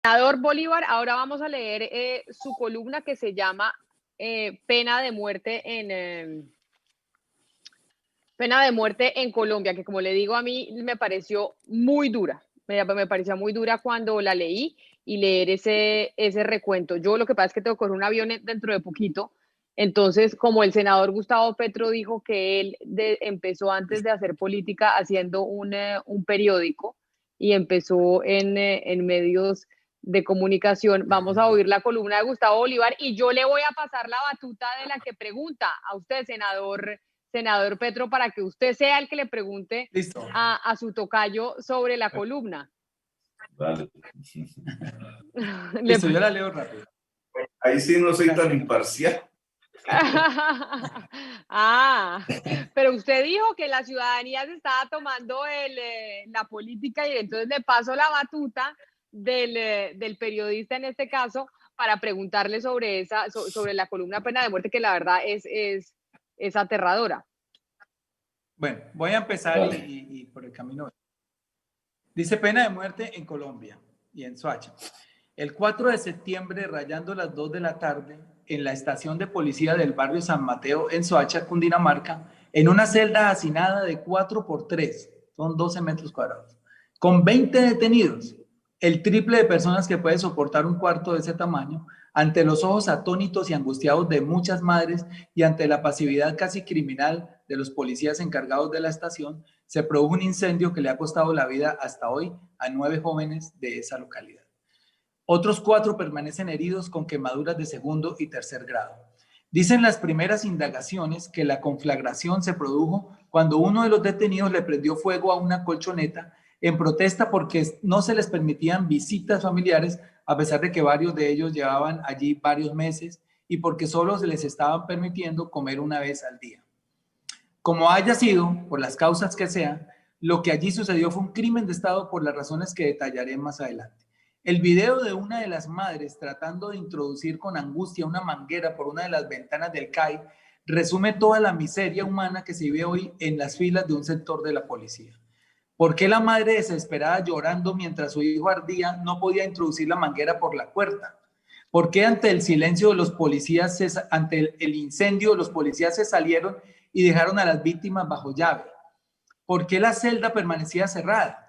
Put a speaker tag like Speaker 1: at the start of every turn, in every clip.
Speaker 1: Senador Bolívar, ahora vamos a leer su columna que se llama Pena de muerte en Colombia, que como le digo a mí me pareció muy dura. Me pareció muy dura cuando la leí y leer ese recuento. Yo lo que pasa es que tengo que coger un avión dentro de poquito. Entonces, como el senador Gustavo Petro dijo que él empezó antes de hacer política haciendo un periódico y empezó en medios de comunicación, vamos a oír la columna de Gustavo Bolívar y yo le voy a pasar la batuta de la que pregunta a usted, senador Petro, para que usted sea el que le pregunte a su tocayo sobre la columna.
Speaker 2: Vale.
Speaker 3: Listo, yo la leo rápido.
Speaker 2: Ahí sí no soy tan imparcial.
Speaker 1: Pero usted dijo que la ciudadanía se estaba tomando la política y entonces le paso la batuta del periodista en este caso para preguntarle sobre la columna Pena de muerte, que la verdad es aterradora.
Speaker 3: Bueno, voy a empezar y por el camino. Dice pena de muerte en Colombia y en Soacha. El 4 de septiembre, rayando las 2 de la tarde, en la estación de policía del barrio San Mateo, en Soacha, Cundinamarca, en una celda hacinada de 4x3, son 12 metros cuadrados, con 20 detenidos, el triple de personas que puede soportar un cuarto de ese tamaño, ante los ojos atónitos y angustiados de muchas madres y ante la pasividad casi criminal de los policías encargados de la estación, se produjo un incendio que le ha costado la vida hasta hoy a 9 jóvenes de esa localidad. Otros 4 permanecen heridos con quemaduras de segundo y tercer grado. Dicen las primeras indagaciones que la conflagración se produjo cuando uno de los detenidos le prendió fuego a una colchoneta en protesta porque no se les permitían visitas familiares, a pesar de que varios de ellos llevaban allí varios meses y porque solo se les estaban permitiendo comer una vez al día. Como haya sido, por las causas que sean, lo que allí sucedió fue un crimen de Estado por las razones que detallaré más adelante. El video de una de las madres tratando de introducir con angustia una manguera por una de las ventanas del CAI resume toda la miseria humana que se vive hoy en las filas de un sector de la policía. ¿Por qué la madre desesperada llorando mientras su hijo ardía no podía introducir la manguera por la puerta? ¿Por qué ante el silencio de los policías, ante el incendio, los policías se salieron y dejaron a las víctimas bajo llave? ¿Por qué la celda permanecía cerrada?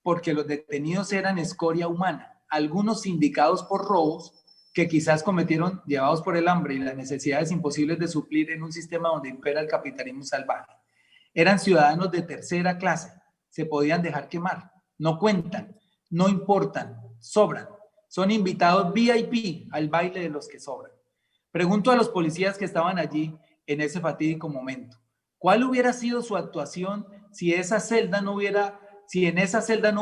Speaker 3: Porque los detenidos eran escoria humana, algunos sindicados por robos que quizás cometieron llevados por el hambre y las necesidades imposibles de suplir en un sistema donde impera el capitalismo salvaje. Eran ciudadanos de tercera clase, se podían dejar quemar, no cuentan, no importan, sobran. Son invitados VIP al baile de los que sobran. Pregunto a los policías que estaban allí en ese fatídico momento, ¿cuál hubiera sido su actuación si en esa celda no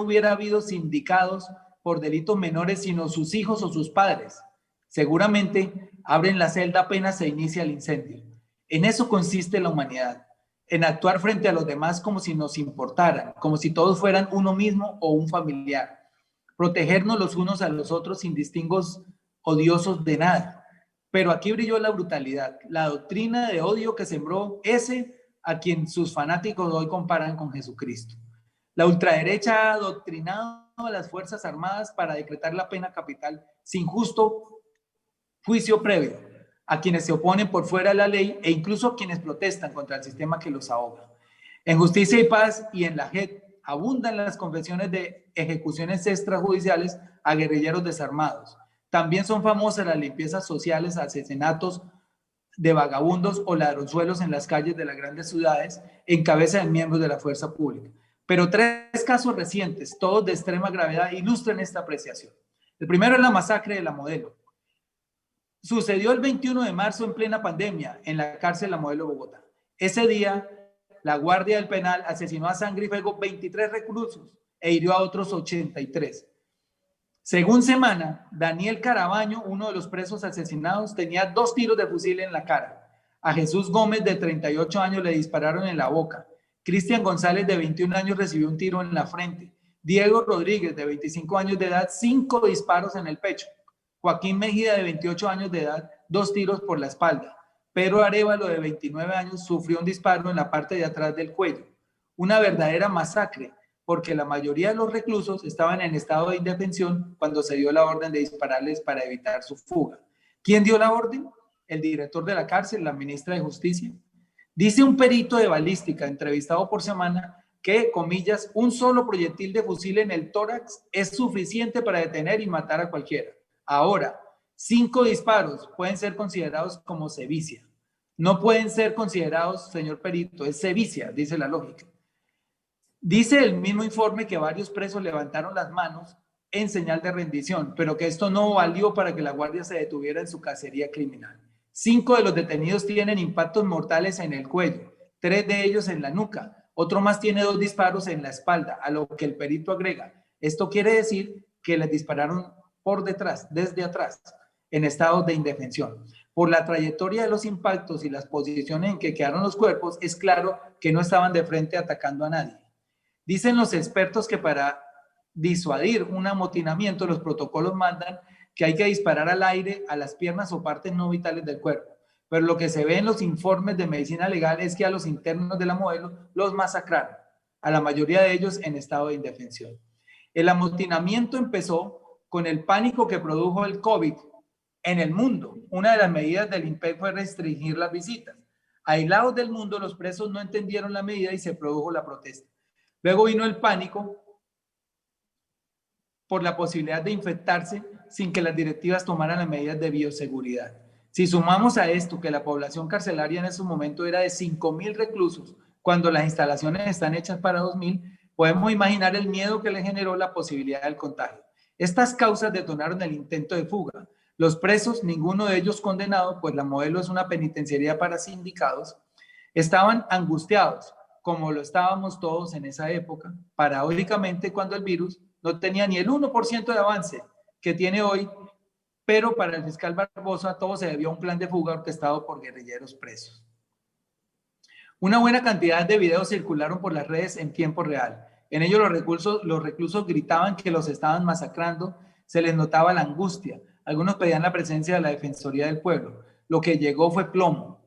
Speaker 3: hubiera habido sindicados por delitos menores, sino sus hijos o sus padres? Seguramente abren la celda apenas se inicia el incendio. En eso consiste la humanidad, en actuar frente a los demás como si nos importaran, como si todos fueran uno mismo o un familiar. Protegernos los unos a los otros sin distingos odiosos de nada. Pero aquí brilló la brutalidad, la doctrina de odio que sembró ese a quien sus fanáticos hoy comparan con Jesucristo. La ultraderecha ha adoctrinado a las Fuerzas Armadas para decretar la pena capital sin justo juicio previo a quienes se oponen por fuera de la ley e incluso a quienes protestan contra el sistema que los ahoga. En Justicia y Paz y en la JEP abundan las confesiones de ejecuciones extrajudiciales a guerrilleros desarmados. También son famosas las limpiezas sociales, asesinatos de vagabundos o ladronzuelos en las calles de las grandes ciudades en cabeza de miembros de la fuerza pública. Pero 3 casos recientes, todos de extrema gravedad, ilustran esta apreciación. El primero es la masacre de La Modelo. Sucedió el 21 de marzo en plena pandemia en la cárcel La Modelo Bogotá. Ese día, la Guardia del Penal asesinó a sangre y fuego 23 reclusos e hirió a otros 83. Según Semana, Daniel Carabaño, uno de los presos asesinados, tenía 2 tiros de fusil en la cara. A Jesús Gómez, de 38 años, le dispararon en la boca. Cristian González, de 21 años, recibió un tiro en la frente. Diego Rodríguez, de 25 años de edad, 5 disparos en el pecho. Joaquín Mejía, de 28 años de edad, 2 tiros por la espalda. Pedro Arévalo, de 29 años, sufrió un disparo en la parte de atrás del cuello. Una verdadera masacre, porque la mayoría de los reclusos estaban en estado de indefensión cuando se dio la orden de dispararles para evitar su fuga. ¿Quién dio la orden? El director de la cárcel, la ministra de Justicia. Dice un perito de balística entrevistado por Semana que, comillas, un solo proyectil de fusil en el tórax es suficiente para detener y matar a cualquiera. Ahora, 5 disparos pueden ser considerados como sevicia. No pueden ser considerados, señor perito, es sevicia, dice la lógica. Dice el mismo informe que varios presos levantaron las manos en señal de rendición, pero que esto no valió para que la guardia se detuviera en su cacería criminal. 5 de los detenidos tienen impactos mortales en el cuello, 3 de ellos en la nuca, otro más tiene 2 disparos en la espalda, a lo que el perito agrega. Esto quiere decir que les dispararon por detrás, desde atrás, en estado de indefensión. Por la trayectoria de los impactos y las posiciones en que quedaron los cuerpos, es claro que no estaban de frente atacando a nadie. Dicen los expertos que para disuadir un amotinamiento, los protocolos mandan que hay que disparar al aire, a las piernas o partes no vitales del cuerpo. Pero lo que se ve en los informes de medicina legal es que a los internos de la modelo los masacraron, a la mayoría de ellos en estado de indefensión. El amotinamiento empezó con el pánico que produjo el COVID en el mundo. Una de las medidas del INPEC fue restringir las visitas. Aislados del mundo, los presos no entendieron la medida y se produjo la protesta. Luego vino el pánico por la posibilidad de infectarse sin que las directivas tomaran las medidas de bioseguridad. Si sumamos a esto que la población carcelaria en ese momento era de 5.000 reclusos, cuando las instalaciones están hechas para 2.000, podemos imaginar el miedo que le generó la posibilidad del contagio. Estas causas detonaron el intento de fuga. Los presos, ninguno de ellos condenado, pues la modelo es una penitenciaría para sindicados, estaban angustiados, como lo estábamos todos en esa época, paradójicamente cuando el virus no tenía ni el 1% de avance que tiene hoy, pero para el fiscal Barbosa todo se debió a un plan de fuga orquestado por guerrilleros presos. Una buena cantidad de videos circularon por las redes en tiempo real. En ellos los reclusos gritaban que los estaban masacrando, se les notaba la angustia. Algunos pedían la presencia de la Defensoría del Pueblo. Lo que llegó fue plomo.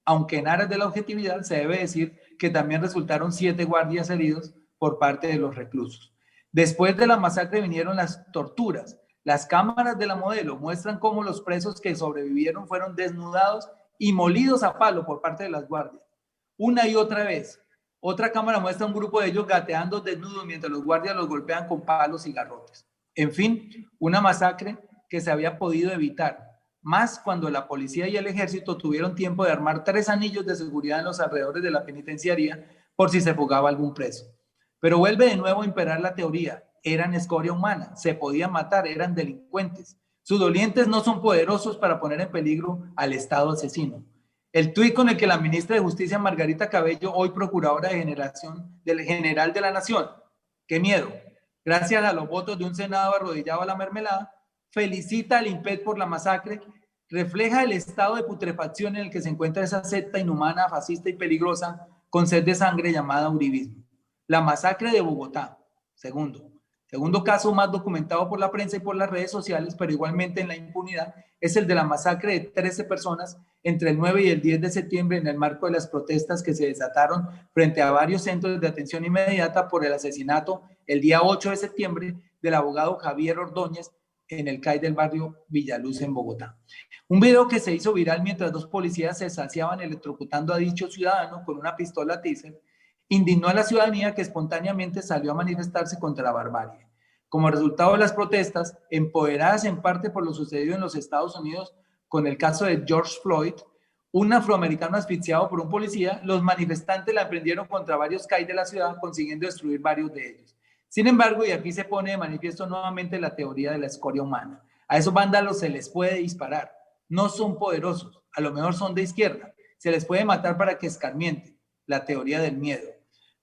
Speaker 3: Aunque en aras de la objetividad se debe decir que también resultaron 7 guardias heridos por parte de los reclusos. Después de la masacre vinieron las torturas. Las cámaras de la modelo muestran cómo los presos que sobrevivieron fueron desnudados y molidos a palo por parte de las guardias. Una y otra vez. Otra cámara muestra un grupo de ellos gateando desnudos mientras los guardias los golpean con palos y garrotes. En fin, una masacre que se había podido evitar, más cuando la policía y el ejército tuvieron tiempo de armar 3 anillos de seguridad en los alrededores de la penitenciaría por si se fugaba algún preso. Pero vuelve de nuevo a imperar la teoría. Eran escoria humana, se podían matar, eran delincuentes. Sus dolientes no son poderosos para poner en peligro al Estado asesino. El tuit con el que la ministra de Justicia, Margarita Cabello, hoy procuradora de generación del general de la Nación, qué miedo, gracias a los votos de un Senado arrodillado a la mermelada, felicita al INPEC por la masacre, refleja el estado de putrefacción en el que se encuentra esa secta inhumana, fascista y peligrosa con sed de sangre llamada uribismo. La masacre de Bogotá, segundo caso más documentado por la prensa y por las redes sociales, pero igualmente en la impunidad, es el de la masacre de 13 personas entre el 9 y el 10 de septiembre en el marco de las protestas que se desataron frente a varios centros de atención inmediata por el asesinato el día 8 de septiembre del abogado Javier Ordóñez en el CAI del barrio Villaluz en Bogotá. Un video que se hizo viral mientras 2 policías se saciaban electrocutando a dicho ciudadano con una pistola Taser, indignó a la ciudadanía que espontáneamente salió a manifestarse contra la barbarie. Como resultado de las protestas, empoderadas en parte por lo sucedido en los Estados Unidos con el caso de George Floyd, un afroamericano asfixiado por un policía, los manifestantes la emprendieron contra varios CAI de la ciudad, consiguiendo destruir varios de ellos. Sin embargo, y aquí se pone de manifiesto nuevamente la teoría de la escoria humana, a esos vándalos se les puede disparar, no son poderosos, a lo mejor son de izquierda, se les puede matar para que escarmienten, la teoría del miedo.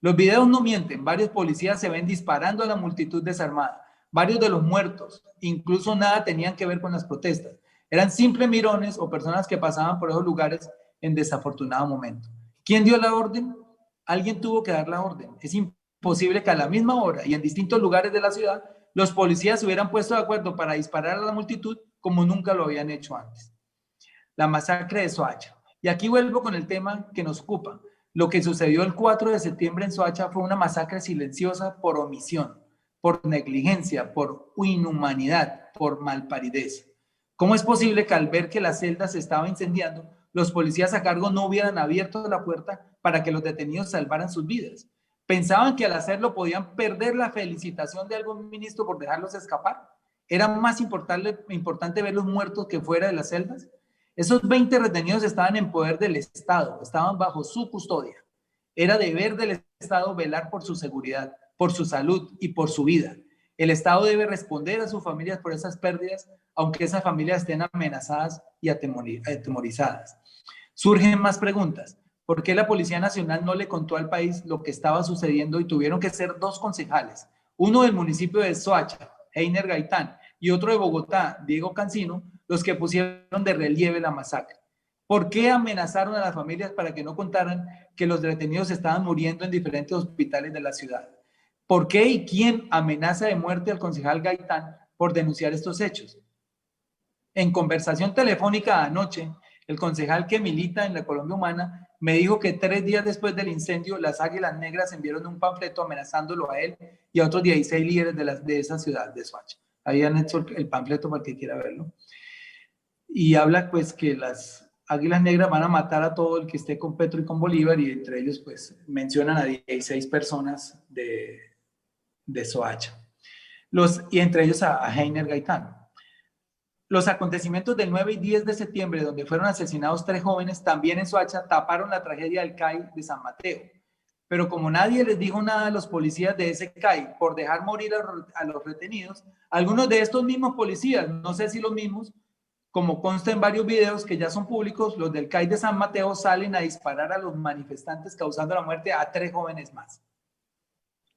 Speaker 3: Los videos no mienten, varios policías se ven disparando a la multitud desarmada, varios de los muertos, incluso nada tenían que ver con las protestas, eran simples mirones o personas que pasaban por esos lugares en desafortunado momento. ¿Quién dio la orden? Alguien tuvo que dar la orden. Es imposible que a la misma hora y en distintos lugares de la ciudad los policías se hubieran puesto de acuerdo para disparar a la multitud como nunca lo habían hecho antes. La masacre de Soacha. Y aquí vuelvo con el tema que nos ocupa. Lo que sucedió el 4 de septiembre en Soacha fue una masacre silenciosa por omisión, por negligencia, por inhumanidad, por malparidez. ¿Cómo es posible que al ver que la celda se estaba incendiando, los policías a cargo no hubieran abierto la puerta para que los detenidos salvaran sus vidas? ¿Pensaban que al hacerlo podían perder la felicitación de algún ministro por dejarlos escapar? ¿Era más importante ver los muertos que fuera de las celdas? Esos 20 retenidos estaban en poder del Estado, estaban bajo su custodia. Era deber del Estado velar por su seguridad, por su salud y por su vida. El Estado debe responder a sus familias por esas pérdidas, aunque esas familias estén amenazadas y atemorizadas. Surgen más preguntas. ¿Por qué la Policía Nacional no le contó al país lo que estaba sucediendo y tuvieron que ser 2 concejales? Uno del municipio de Soacha, Heiner Gaitán, y otro de Bogotá, Diego Cancino, los que pusieron de relieve la masacre. ¿Por qué amenazaron a las familias para que no contaran que los detenidos estaban muriendo en diferentes hospitales de la ciudad? ¿Por qué y quién amenaza de muerte al concejal Gaitán por denunciar estos hechos? En conversación telefónica anoche, el concejal que milita en la Colombia Humana me dijo que 3 días después del incendio, las Águilas Negras enviaron un panfleto amenazándolo a él y a otros 16 líderes de esa ciudad de Soacha. Habían hecho el panfleto para el que quiera verlo. Y habla pues que las Águilas Negras van a matar a todo el que esté con Petro y con Bolívar, y entre ellos pues mencionan a 16 personas de Soacha. Y entre ellos a Heiner Gaitán. Los acontecimientos del 9 y 10 de septiembre, donde fueron asesinados 3 jóvenes, también en Soacha, taparon la tragedia del CAI de San Mateo. Pero como nadie les dijo nada a los policías de ese CAI por dejar morir a los retenidos, algunos de estos mismos policías, no sé si los mismos, como consta en varios videos que ya son públicos, los del CAI de San Mateo salen a disparar a los manifestantes, causando la muerte a 3 jóvenes más.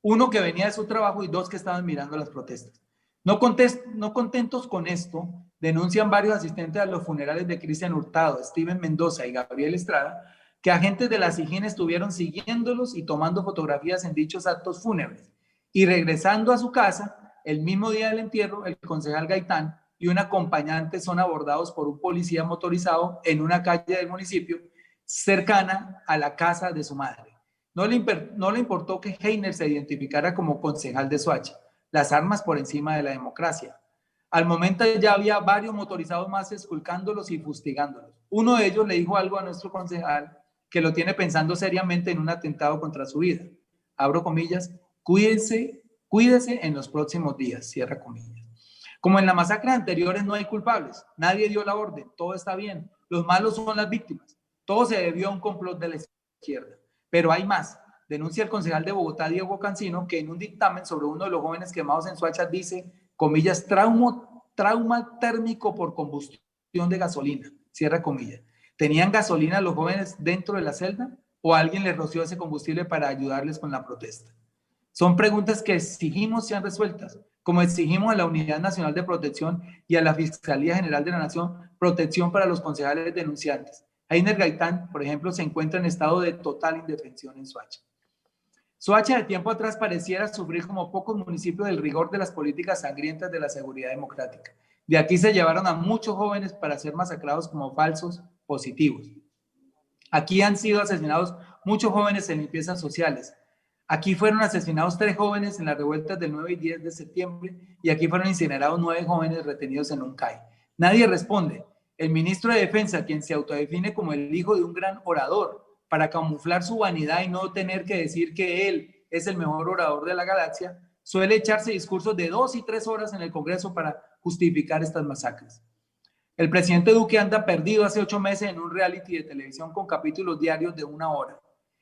Speaker 3: Uno que venía de su trabajo y 2 que estaban mirando las protestas. No contentos con esto, denuncian varios asistentes a los funerales de Cristian Hurtado, Steven Mendoza y Gabriel Estrada, que agentes de la SIJIN estuvieron siguiéndolos y tomando fotografías en dichos actos fúnebres. Y regresando a su casa, el mismo día del entierro, el concejal Gaitán y un acompañante son abordados por un policía motorizado en una calle del municipio cercana a la casa de su madre. No le importó que Heiner se identificara como concejal de Soacha, las armas por encima de la democracia. Al momento ya había varios motorizados más esculcándolos y fustigándolos. Uno de ellos le dijo algo a nuestro concejal que lo tiene pensando seriamente en un atentado contra su vida. Abro comillas, cuídese en los próximos días, cierra comillas. Como en la masacre anteriores no hay culpables, nadie dio la orden, todo está bien, los malos son las víctimas, todo se debió a un complot de la izquierda. Pero hay más. Denuncia el concejal de Bogotá, Diego Cancino, que en un dictamen sobre uno de los jóvenes quemados en Soacha dice, comillas, trauma térmico por combustión de gasolina, cierra comillas. ¿Tenían gasolina los jóvenes dentro de la celda o alguien les roció ese combustible para ayudarles con la protesta? Son preguntas que exigimos sean resueltas, como exigimos a la Unidad Nacional de Protección y a la Fiscalía General de la Nación protección para los concejales denunciantes. Heiner Gaitán, por ejemplo, se encuentra en estado de total indefensión en Soacha. Soacha de tiempo atrás pareciera sufrir como pocos municipios del rigor de las políticas sangrientas de la seguridad democrática. De aquí se llevaron a muchos jóvenes para ser masacrados como falsos positivos. Aquí han sido asesinados muchos jóvenes en limpiezas sociales. Aquí fueron asesinados 3 jóvenes en las revueltas del 9 y 10 de septiembre y aquí fueron incinerados 9 jóvenes retenidos en un CAI. Nadie responde. El ministro de Defensa, quien se autodefine como el hijo de un gran orador, para camuflar su vanidad y no tener que decir que él es el mejor orador de la galaxia, suele echarse discursos de 2 y 3 horas en el Congreso para justificar estas masacres. El presidente Duque anda perdido hace 8 meses en un reality de televisión con capítulos diarios de 1 hora.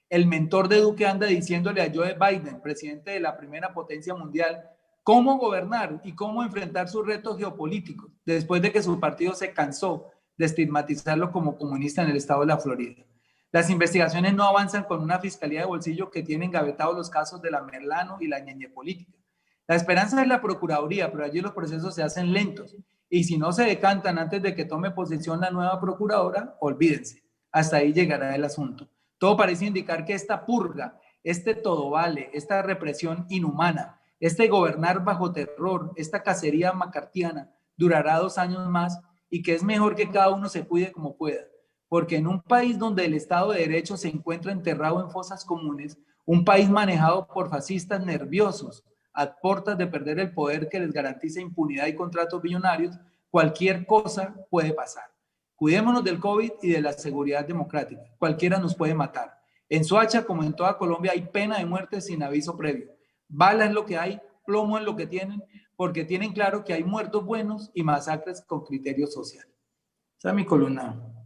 Speaker 3: El mentor de Duque anda diciéndole a Joe Biden, presidente de la primera potencia mundial, cómo gobernar y cómo enfrentar sus retos geopolíticos, después de que su partido se cansó de estigmatizarlo como comunista en el estado de la Florida. Las investigaciones no avanzan con una fiscalía de bolsillo que tiene engavetados los casos de la Merlano y la ñeñe política. La esperanza es la Procuraduría, pero allí los procesos se hacen lentos. Y si no se decantan antes de que tome posesión la nueva procuradora, olvídense. Hasta ahí llegará el asunto. Todo parece indicar que esta purga, este todo vale, esta represión inhumana, este gobernar bajo terror, esta cacería macartiana, durará 2 años más y que es mejor que cada uno se cuide como pueda. porque en un país donde el Estado de Derecho se encuentra enterrado en fosas comunes, un país manejado por fascistas nerviosos, a puertas de perder el poder que les garantiza impunidad y contratos billonarios, cualquier cosa puede pasar. Cuidémonos del COVID y de la seguridad democrática. Cualquiera nos puede matar. En Soacha, como en toda Colombia, hay pena de muerte sin aviso previo. Bala es lo que hay, plomo es lo que tienen, porque tienen claro que hay muertos buenos y masacres con criterio social. Esa es mi columna.